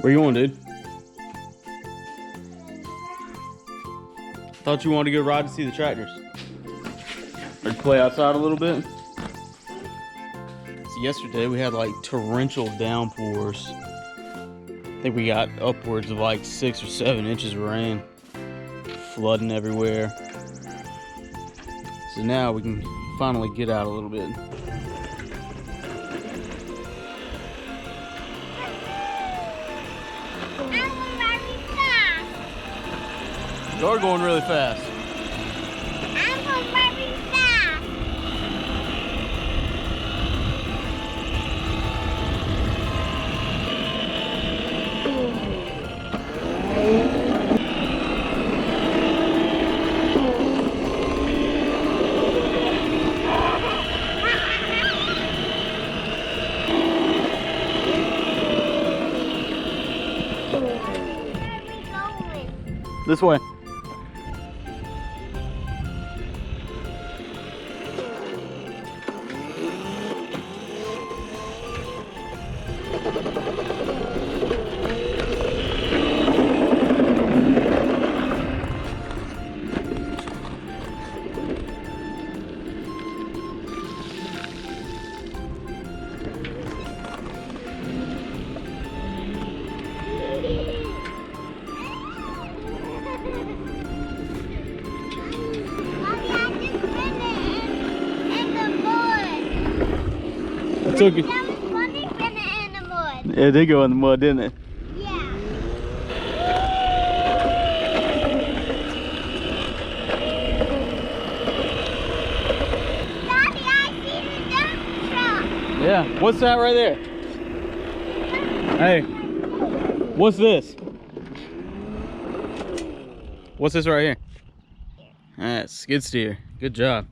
Where you going, dude? Thought you wanted to go ride to see the tractors. Or play outside a little bit. So yesterday we had like torrential downpours. I think we got upwards of like 6 or 7 inches of rain. Flooding everywhere. So now we can finally get out a little bit. You're going really fast. I'm going very fast. Where are we going? This way. Took it. That was funny spinning in the mud. Yeah, it did go in the mud, didn't it? Yeah. Daddy, I see the dump truck. Yeah. What's that right there? Hey, what's this? What's this right here? That's skid steer. Good job.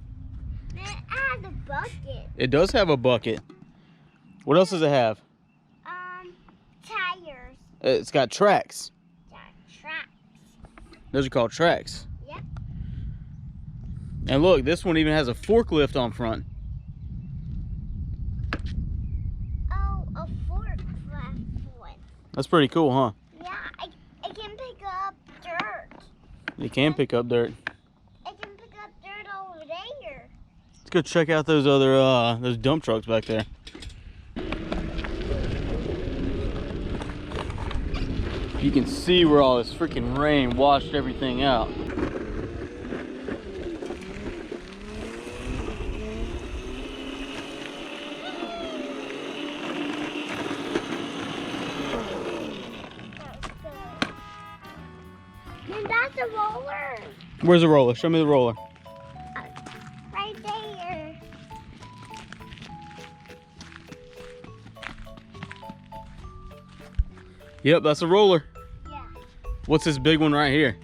It has a bucket. It does have a bucket. What else does it have? Tires. It's got tracks. Tracks. Those are called tracks. Yep. And look, this one even has a forklift on front. Oh, a forklift one. That's pretty cool, huh? Yeah, I can pick up dirt. You can pick up dirt. I can pick up dirt over there. Let's go check out those other those dump trucks back there. You can see where all this freaking rain washed everything out. And that's a roller. Where's the roller? Show me the roller. Right there. Yep, that's a roller. Yeah. What's this big one right here?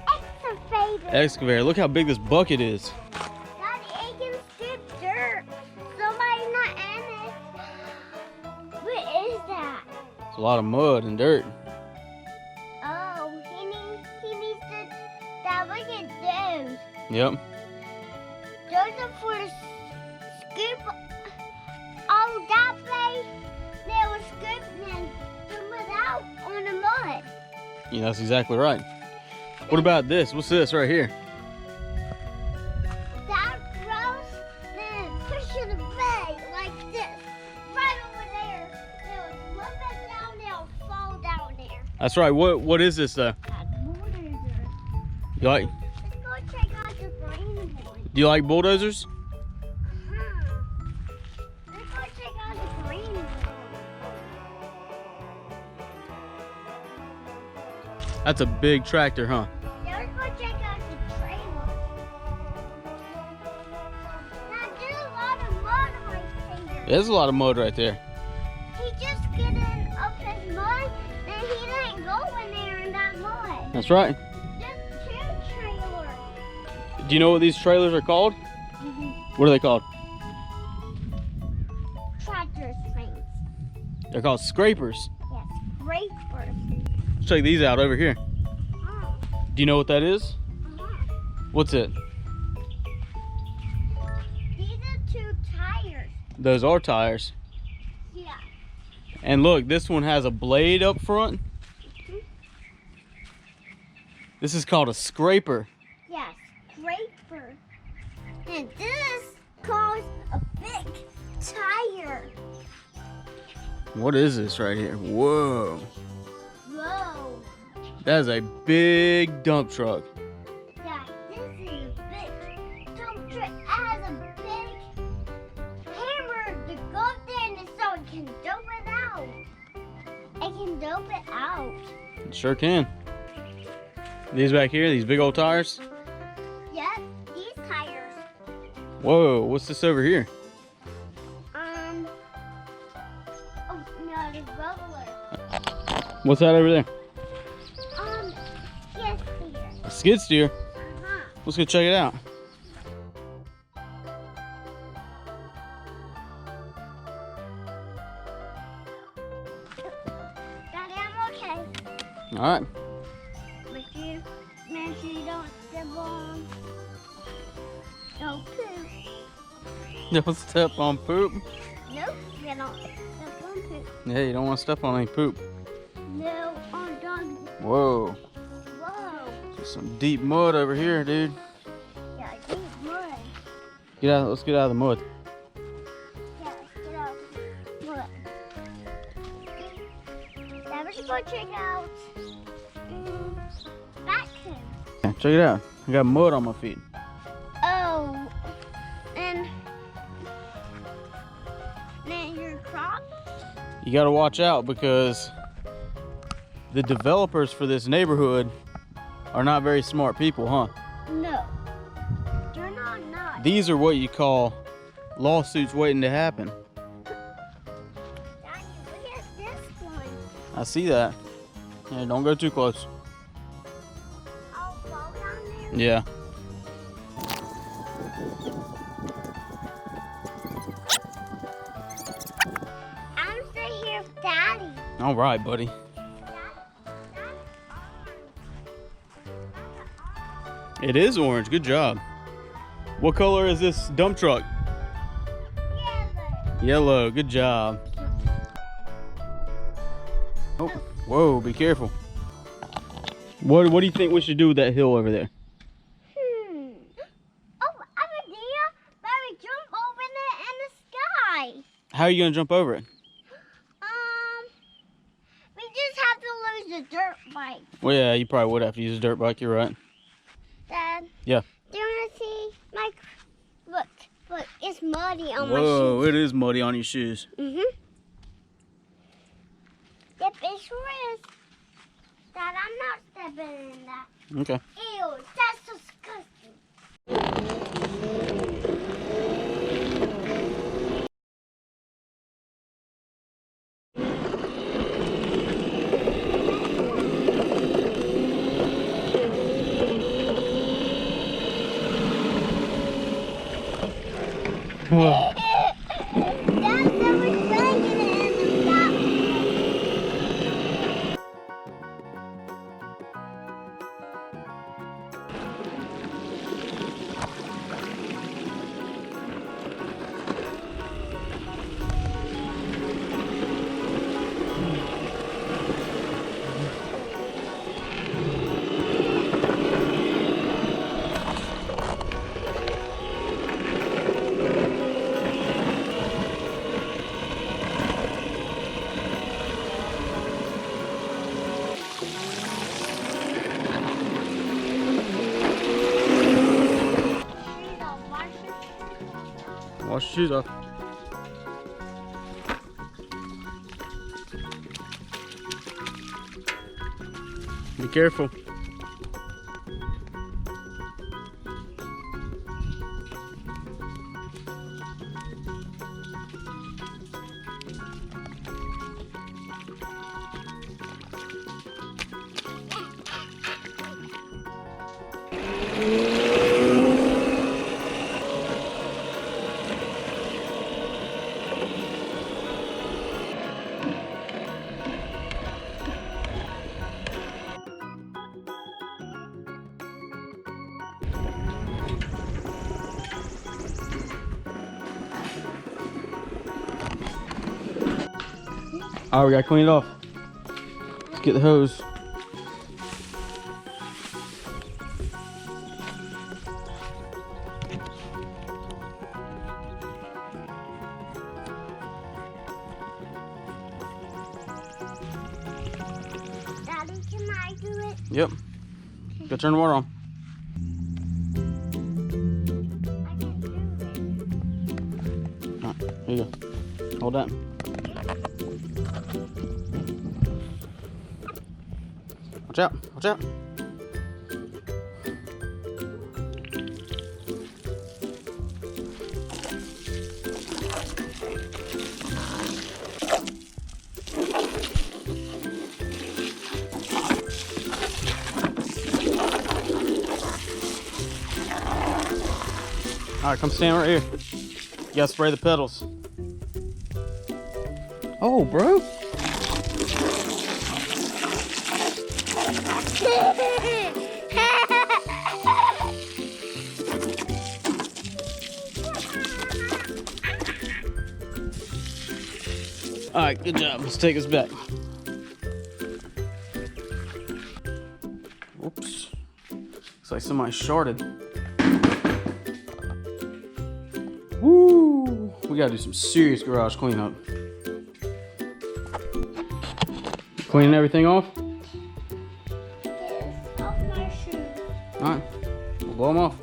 Excavator. Excavator. Look how big this bucket is. Daddy, it can scoop dirt. Somebody's not in it. What is that? It's a lot of mud and dirt. Oh, he needs to. Dad, look at those. Yep. Those are for scoop. Oh, that way they were scooping the mud out on the mud. Yeah, that's exactly right. What about this? What's this right here? That grows, then push it away like this. Right over there. They'll slip it down, they'll fall down there. That's right. What is this though? That bulldozer. You like? Let's go check out the brain one. Do you like bulldozers? Let's go check out the green one. That's a big tractor, huh? Let's go check out the trailer. Now, there's a lot of mud right there. There's a lot of mud right there. He just getting up his mud, and he didn't go in there in that mud. That's right. Just 2 trailers. Do you know what these trailers are called? What are they called? Tractor springs. They're called scrapers. Yes, scrapers. Let's check these out over here. Oh, Do you know what that is? What's it? These are 2 tires. Those are tires. Yeah. And look, this one has a blade up front. This is called a scraper. Yes, scraper. And this calls a big tire. What is this right here? Whoa. Whoa. That is a big dump truck. Yeah, this is a big dump truck. It has a big hammer to go up there and so it can dump it out. It can dump it out. It sure can. These back here, these big old tires. Yep, these tires. Whoa, what's this over here? Oh no, the roller. What's that over there? Yes, here. A skid steer. Let's go check it out. Daddy, I'm okay. All right. Make sure you don't step on no poop. Don't step on poop. Nope, you don't step on poop. Yeah, you don't want to step on any poop. No, on dog. Whoa. Whoa. There's some deep mud over here, dude. Yeah, deep mud. Get out. Let's get out of the mud. Yeah, get out. Mud. Now we're just going to check out vacuum. Yeah, check it out. I got mud on my feet. Oh, and then your crop. You got to watch out because the developers for this neighborhood are not very smart people, huh? No, you're not. These are what you call lawsuits waiting to happen. Daddy, look at this one. I see that. Yeah, don't go too close. I'll fall down there. Yeah. I'm staying here with Daddy. All right, buddy. It is orange. Good job. What color is this dump truck? Yellow. Yellow. Good job. Oh, whoa, be careful. What do you think we should do with that hill over there? Oh, I have an idea. Maybe jump over it in the sky. How are you going to jump over it? We just have to lose the dirt bike. Well, yeah, you probably would have to use a dirt bike. You're right. Dad. Yeah. Do you want to see my... Look, it's muddy on my Whoa, shoes. it is muddy on your shoes. Yep, it sure is. Dad, I'm not stepping in that. Okay. Ew, that's disgusting. Whoa. Dad, there was dragging it in the top. Wash your shoes off. Be careful. All right, we gotta clean it off. Let's get the hose. Daddy, can I do it? Yep. Go turn the water on. I can do it. All right, here you go. Hold that. Watch out, watch out. All right, come stand right here. You gotta spray the pedals. Oh, bro. All right, good job. Let's take us back. Whoops. Looks like somebody shorted. Woo! We gotta do some serious garage cleanup. Cleaning everything off? Yes, off my shoe. All right, we'll blow them off.